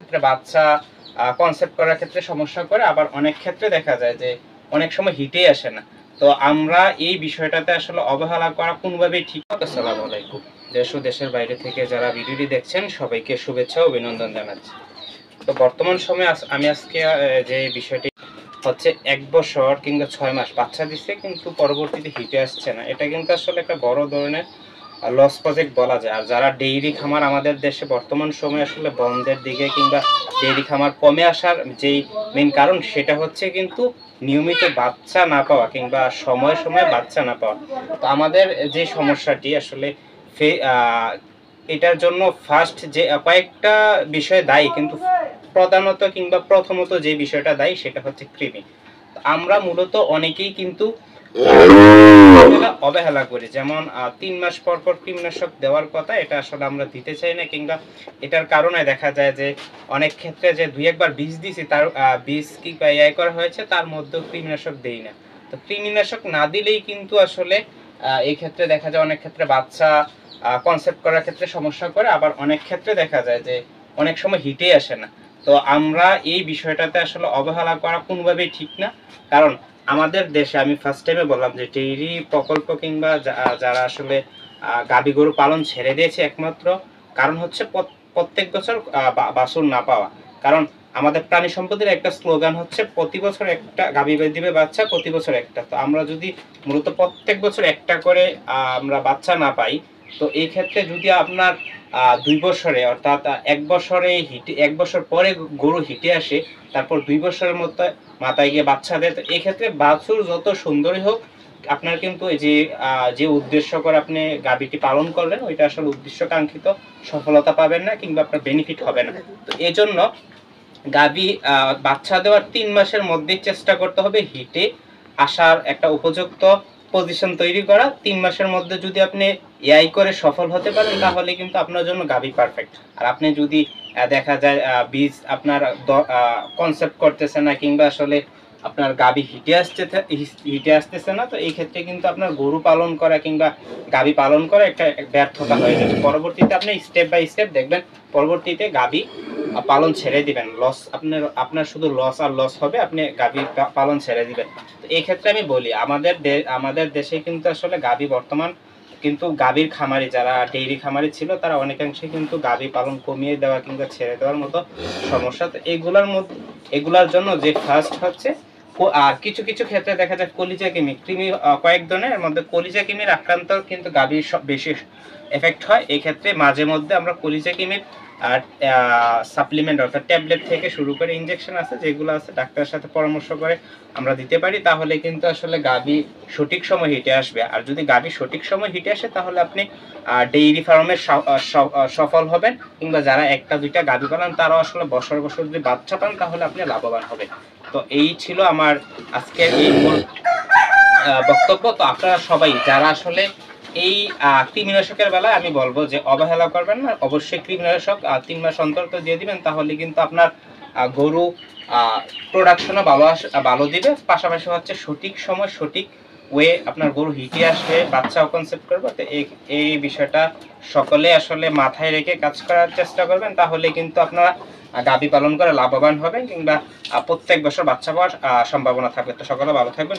ক্ষেত্রে বাচ্চা কনসেপ্ট করার ক্ষেত্রে সমস্যা করে, আবার অনেক ক্ষেত্রে দেখা যায় যে অনেক সময় হিটেই আসে না। তো আমরা এই বিষয়টাতে আসলে অবহেলা করা কোনোভাবেই ঠিক না। আসসালামু আলাইকুম। দেশ ও দেশের বাইরে থেকে যারা ভিডিওটি দেখছেন সবাইকে শুভেচ্ছা ও অভিনন্দন জানাচ্ছি। তো বর্তমান সময়ে আমি আজকে যে বিষয়টি হচ্ছে ১ বছর কিংবা ৬ মাস বাচ্চা দিচ্ছে কিন্তু পরবর্তীতে হিটে আসছে না, এটা কিন্তু আসলে একটা বড় ধরনের লস প্রজেক্ট বলা যায়। আর যারা ডেইরি খামার আমাদের দেশে বর্তমান সময়ে আসলে বন্ধের দিকে কিংবা ডেইরি খামার কমে আসার যেই মেইন কারণ সেটা হচ্ছে কিন্তু নিয়মিত বাচ্চা না পাওয়া কিংবা সময়ে সময়ে বাচ্চা না পাওয়া। তো আমাদের যে সমস্যাটি আসলে এটার জন্য ফার্স্ট যে কয়েকটা বিষয় দায়ী, কিন্তু প্রধানত কিংবা প্রথমত যে বিষয়টা দায়ী সেটা হচ্ছে কৃমি। আমরা মূলত অনেকেই কিন্তু অবহেলা করি, যেমন ৩ মাস পর পর কীটনাশক দেওয়ার কথা, এটা আসলে আমরা দিতে চাই না, কিংবা এটার কারণে দেখা যায় যে অনেক ক্ষেত্রে যে দুই একবার বীজ দিছি তার বীজ কি ইয়ে করা হয়েছে তার মধ্যে কীটনাশক দেই না। তো কীটনাশক না দিলেই কিন্তু আসলে এই ক্ষেত্রে দেখা যায় অনেক ক্ষেত্রে বাচ্চা কনসেপ্ট করার ক্ষেত্রে সমস্যা করে, আবার অনেক ক্ষেত্রে দেখা যায় যে অনেক সময় হিটেই আসে না। তো আমরা এই বিষয়টাতে আসলে অবহেলা করা কোনোভাবেই ঠিক না। কারণ আমাদের দেশে আমি ফার্স্ট টাইমে বললাম যে ডেইরি প্রকল্প কিংবা যারা আসলে গাভী গরু পালন ছেড়ে দিয়েছে, একমাত্র কারণ হচ্ছে প্রত্যেক বছর বাছুর না পাওয়া। কারণ আমাদের প্রাণী সম্পদের একটা স্লোগান হচ্ছে প্রতি বছর একটা গাভী দিবে বাচ্চা, প্রতি বছর একটা। তো আমরা যদি মূলত প্রত্যেক বছর একটা করে আমরা বাচ্চা না পাই, তো এই ক্ষেত্রে যদি আপনার ২ বছরে অর্থাৎ ১ বছরে হিটে ১ বছর পরে গরু হিটে আসে, তারপর ২ বছরের মধ্যে মাথায় গিয়ে বাচ্চা দেয়, তো এই ক্ষেত্রে বাছুর যত সুন্দরই হোক আপনার কিন্তু এই যে উদ্দেশ্য করে আপনি গাভীটি পালন করলেন ওইটা আসলে উদ্দেশ্য কাঙ্ক্ষিত সফলতা পাবেন না কিংবা আপনার বেনিফিট হবে না। তো এজন্য গাভী বাচ্চা দেওয়ার ৩ মাসের মধ্যেই চেষ্টা করতে হবে হিটে আসার একটা উপযুক্ত পজিশন তৈরি করা। ৩ মাসের মধ্যে যদি আপনি এআই করে সফল হতে পারেন তাহলে কিন্তু আপনার জন্য গাভী পারফেক্ট। আর আপনি যদি দেখা যায় বীজ আপনার কনসেপ্ট করতেছে না কিংবা আসলে আপনার গাভী হিটে আসতেছে না, তো এই ক্ষেত্রে কিন্তু আপনার গরু পালন করা কিংবা গাভী পালন করা একটা ব্যর্থতা হয়ে যাবে। পরবর্তীতে আপনি স্টেপ বাই স্টেপ দেখবেন পরবর্তীতে গাভী পালন ছেড়ে দিবেন, লস আপনার শুধু লস আর লস হবে, আপনি গাভী পালন ছেড়ে দিবেন। তো এই ক্ষেত্রে আমি বলি আমাদের দেশে কিন্তু আসলে গাভী বর্তমান কিন্তু গাভীর খামারি যারা ডেইরি খামারি ছিল তারা অনেকাংশে কিন্তু গাভী পালন কমিয়ে দেওয়া কিংবা ছেড়ে দেওয়ার মতো সমস্যা। তো এগুলার জন্য যে ফার্স্ট হচ্ছে কিছু কিছু ক্ষেত্রে দেখা যায় কলিজা কৃমি কয়েক ধরনের, এর মধ্যে কলিজা কৃমির আক্রান্ত কিন্তু গাভীর বেশি এফেক্ট হয়। এই ক্ষেত্রে মাঝে মধ্যে আমরা কলিজা কৃমির আর সাপ্লিমেন্ট অর্থাৎ ট্যাবলেট থেকে শুরু করে ইনজেকশন আছে যেগুলো আছে ডাক্তারের সাথে পরামর্শ করে আমরা দিতে পারি, তাহলে কিন্তু আসলে গাভী সঠিক সময় হিটে আসবে। আর যদি গাভী সঠিক সময় হিটে আসে তাহলে আপনি ডেইরি ফার্মে সফল হবেন, কিংবা যারা একটা দুইটা গাভী পালন তারাও আসলে বছর বছর যদি বাচ্চা পান তাহলে আপনি লাভবান হবেন। তো এই ছিল আমার আজকের এই মূল বক্তব্য। তো আপনারা সবাই যারা আসলে এই কৃমিনাশকের বেলায় আমি বলবো যে অবহেলা করবেন না, অবশ্যই কৃমিনাশক ৩ মাস অন্তর দিয়ে দিবেন, তাহলে কিন্তু আপনার গরু প্রোডাকশনও ভালো দিবে, পাশাপাশি হচ্ছে সঠিক সময় সঠিক ওয়ে আপনার গরু হিটে আসবে, বাচ্চাও কনসেপ্ট করবে। তো এই বিষয়টা সকলে আসলে মাথায় রেখে কাজ করার চেষ্টা করবেন, তাহলে কিন্তু আপনারা গাভী পালন করে লাভবান হবেন কিংবা প্রত্যেক বছর বাচ্চা পাওয়ার সম্ভাবনা থাকবে। তো সকলে ভালো থাকবেন।